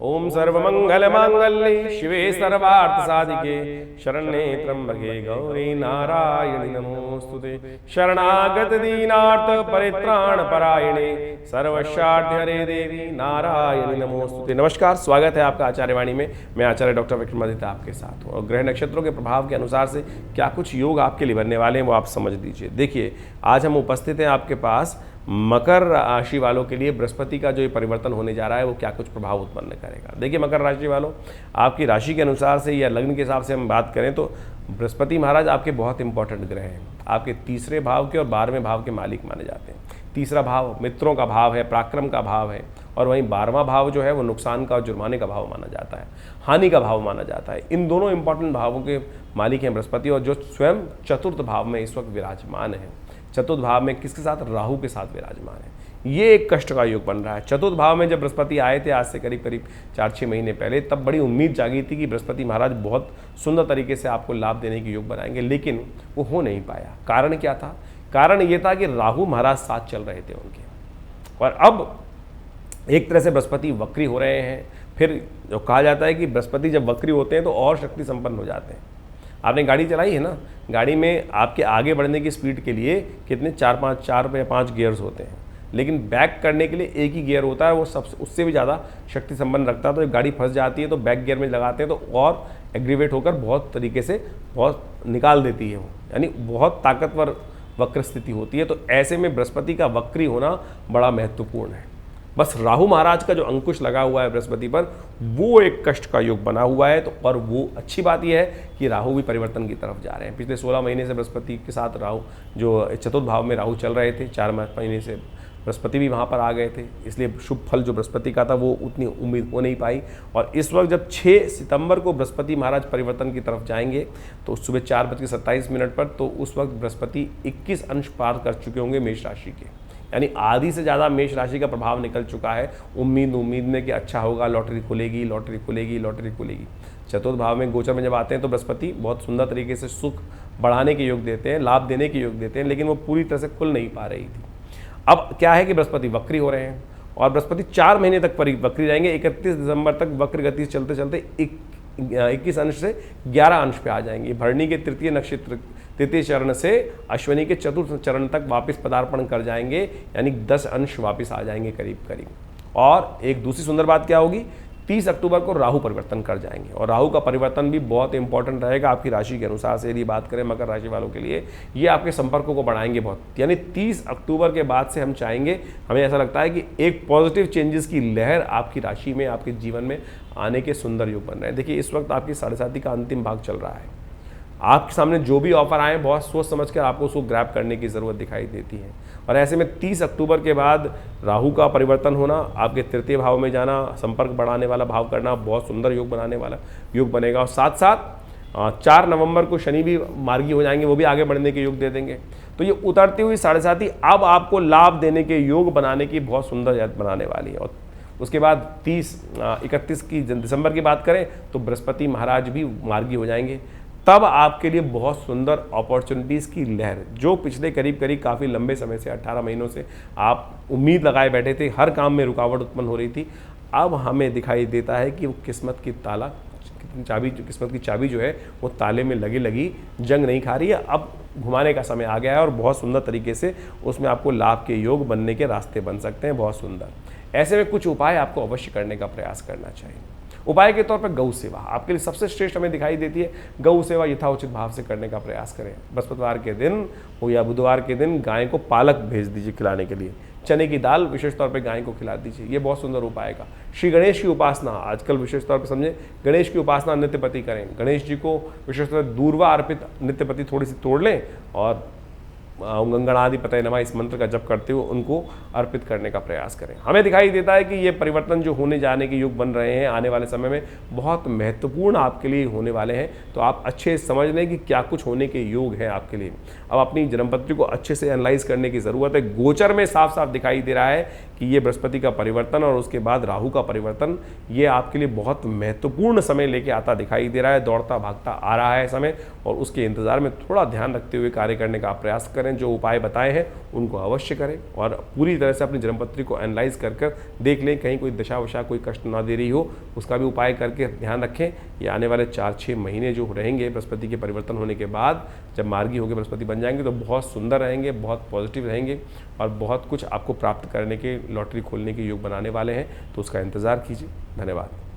ओम सर्वमंगल मांगल्ये शिवे सर्वार्थ साधिके शरण्ये त्र्यंबके गौरी नारायणी नमोस्तुते। शरणागत दीनार्थ परित्राण परायणे सर्वशार्थ हरे देवी नारायणी नमोस्तुते। नमस्कार, स्वागत है आपका आचार्यवाणी में। मैं आचार्य डॉक्टर विक्रमादित्य आपके साथ हूँ और ग्रह नक्षत्रों के प्रभाव के अनुसार से क्या कुछ योग आपके लिए बनने वाले हैं वो आप समझ लीजिए। देखिए, आज हम उपस्थित हैं आपके पास मकर राशि वालों के लिए बृहस्पति का जो ये परिवर्तन होने जा रहा है वो क्या कुछ प्रभाव उत्पन्न करेगा। देखिए मकर राशि वालों, आपकी राशि के अनुसार से या लग्न के हिसाब से हम बात करें तो बृहस्पति महाराज आपके बहुत इंपॉर्टेंट ग्रह हैं। आपके तीसरे भाव के और 12वें भाव के मालिक माने जाते हैं। तीसरा भाव मित्रों का भाव है, पराक्रम का भाव है, और वहीं 12वां भाव जो है वो नुकसान का और जुर्माने का भाव माना जाता है, हानि का भाव माना जाता है। इन दोनों इंपॉर्टेंट भावों के मालिक हैं बृहस्पति, और जो स्वयं चतुर्थ भाव में इस वक्त विराजमान है। चतुर्थ भाव में किसके साथ? राहु के साथ विराजमान है। ये एक कष्ट का योग बन रहा है। चतुर्थ भाव में जब बृहस्पति आए थे आज से करीब 4-6 महीने पहले, तब बड़ी उम्मीद जागी थी कि बृहस्पति महाराज बहुत सुंदर तरीके से आपको लाभ देने के योग बनाएंगे, लेकिन वो हो नहीं पाया। कारण क्या था? कारण ये था कि राहु महाराज साथ चल रहे थे उनके, और अब एक तरह से बृहस्पति वक्री हो रहे हैं। फिर जो कहा जाता है कि बृहस्पति जब वक्री होते हैं तो और शक्ति संपन्न हो जाते हैं। आपने गाड़ी चलाई है ना, गाड़ी में आपके आगे बढ़ने की स्पीड के लिए कितने 4 या 5 गियर्स होते हैं, लेकिन बैक करने के लिए एक ही गियर होता है, वो सबसे उससे भी ज़्यादा शक्ति संपन्न रखता है। तो जब गाड़ी फंस जाती है तो बैक गियर में लगाते हैं तो और एग्रीवेट होकर बहुत तरीके से बहुत निकाल देती है वो, यानी बहुत ताकतवर वक्र स्थिति होती है। तो ऐसे में बृहस्पति का वक्री होना बड़ा महत्वपूर्ण है। बस राहु महाराज का जो अंकुश लगा हुआ है बृहस्पति पर, वो एक कष्ट का योग बना हुआ है। तो और वो अच्छी बात यह है कि राहु भी परिवर्तन की तरफ जा रहे हैं। पिछले 16 महीने से बृहस्पति के साथ राहु, जो चतुर्थ भाव में राहु चल रहे थे, 4 महीने से बृहस्पति भी वहाँ पर आ गए थे, इसलिए शुभ फल जो बृहस्पति का था वो उतनी उम्मीद हो नहीं पाई। और इस वक्त जब 6 सितंबर को बृहस्पति महाराज परिवर्तन की तरफ जाएंगे तो सुबह 4:27 पर, तो उस वक्त बृहस्पति 21 अंश पार कर चुके होंगे मेष राशि के, यानी आधी से ज़्यादा मेष राशि का प्रभाव निकल चुका है। उम्मीद में कि अच्छा होगा, लॉटरी खुलेगी, लॉटरी खुलेगी, लॉटरी खुलेगी। चतुर्थ भाव में गोचर में जब आते हैं तो बृहस्पति बहुत सुंदर तरीके से सुख बढ़ाने के योग देते हैं, लाभ देने के योग देते हैं, लेकिन वो पूरी तरह से खुल नहीं पा रही थी। अब क्या है कि बृहस्पति वक्री हो रहे हैं और बृहस्पति 4 महीने तक वक्री रहेंगे। 31 दिसंबर तक वक्र गति चलते चलते 21 अंश से 11 अंश पे आ जाएंगे। भरणी के तृतीय नक्षत्र तृतीय चरण से अश्विनी के चतुर्थ चरण तक वापस पदार्पण कर जाएंगे, यानी 10 अंश वापस आ जाएंगे करीब करीब। और एक दूसरी सुंदर बात क्या होगी, 30 अक्टूबर को राहु परिवर्तन कर जाएंगे, और राहु का परिवर्तन भी बहुत इंपॉर्टेंट रहेगा आपकी राशि के अनुसार से। यदि बात करें मकर राशि वालों के लिए, ये आपके संपर्कों को बढ़ाएंगे बहुत, यानी 30 अक्टूबर के बाद से हम चाहेंगे, हमें ऐसा लगता है कि एक पॉजिटिव चेंजेस की लहर आपकी राशि में, आपके जीवन में आने के सुंदर योग बन रहे हैं। देखिए इस वक्त आपकी 7.5 का अंतिम भाग चल रहा है। आपके सामने जो भी ऑफर आए बहुत सोच समझकर आपको उसको ग्रैब करने की ज़रूरत दिखाई देती है। और ऐसे में 30 अक्टूबर के बाद राहु का परिवर्तन होना, आपके तृतीय भाव में जाना, संपर्क बढ़ाने वाला भाव करना, बहुत सुंदर योग बनाने वाला योग बनेगा। और साथ साथ 4 नवंबर को शनि भी मार्गी हो जाएंगे, वो भी आगे बढ़ने के योग दे देंगे। तो ये उतरती हुई 7.5 अब आपको लाभ देने के योग बनाने की बहुत सुंदर याद बनाने वाली है। और उसके बाद 31 की दिसंबर की बात करें तो बृहस्पति महाराज भी मार्गी हो जाएंगे। तब आपके लिए बहुत सुंदर अपॉर्चुनिटीज़ की लहर, जो पिछले करीब काफ़ी लंबे समय से 18 महीनों से आप उम्मीद लगाए बैठे थे, हर काम में रुकावट उत्पन्न हो रही थी, अब हमें दिखाई देता है कि वो किस्मत की चाबी जो है वो ताले में लगी जंग नहीं खा रही है। अब घुमाने का समय आ गया है और बहुत सुंदर तरीके से उसमें आपको लाभ के योग बनने के रास्ते बन सकते हैं, बहुत सुंदर। ऐसे में कुछ उपाय आपको अवश्य करने का प्रयास करना चाहिए। उपाय के तौर पर गौ सेवा आपके लिए सबसे श्रेष्ठ हमें दिखाई देती है। गौ सेवा यथाउचित भाव से करने का प्रयास करें। बृहस्पतिवार के दिन हो या बुधवार के दिन गाय को पालक भेज दीजिए खिलाने के लिए, चने की दाल विशेष तौर पे गाय को खिला दीजिए, ये बहुत सुंदर उपाय का। श्री गणेश की उपासना आजकल विशेष तौर पे समझें, गणेश की उपासना नित्यपति करें। गणेश जी को विशेष तौर दूर्वा अर्पित नित्यपति थोड़ी सी तोड़ लें और गंगणाधिपतये नमः इस मंत्र का जप करते हुए उनको अर्पित करने का प्रयास करें। हमें दिखाई देता है कि ये परिवर्तन जो होने जाने के योग बन रहे हैं आने वाले समय में बहुत महत्वपूर्ण आपके लिए होने वाले हैं। तो आप अच्छे समझ लें कि क्या कुछ होने के योग हैं आपके लिए। अब अपनी जन्मपत्री को अच्छे से एनालाइज करने की ज़रूरत है। गोचर में साफ साफ दिखाई दे रहा है कि ये बृहस्पति का परिवर्तन और उसके बाद राहु का परिवर्तन ये आपके लिए बहुत महत्वपूर्ण समय लेके आता दिखाई दे रहा है, दौड़ता भागता आ रहा है समय, और उसके इंतज़ार में थोड़ा ध्यान रखते हुए कार्य करने का प्रयास करें। जो उपाय बताए हैं उनको अवश्य करें और पूरी तरह से अपनी जन्मपत्री को एनालाइज कर देख लें, कहीं कोई दशा वशा कोई कष्ट ना दे रही हो, उसका भी उपाय करके ध्यान रखें। ये आने वाले 4-6 महीने जो रहेंगे बृहस्पति के परिवर्तन होने के बाद, जब मार्गी होकर बृहस्पति बन जाएंगे तो बहुत सुंदर रहेंगे, बहुत पॉजिटिव रहेंगे और बहुत कुछ आपको प्राप्त करने के, लॉटरी खोलने के योग बनाने वाले हैं। तो उसका इंतज़ार कीजिए। धन्यवाद।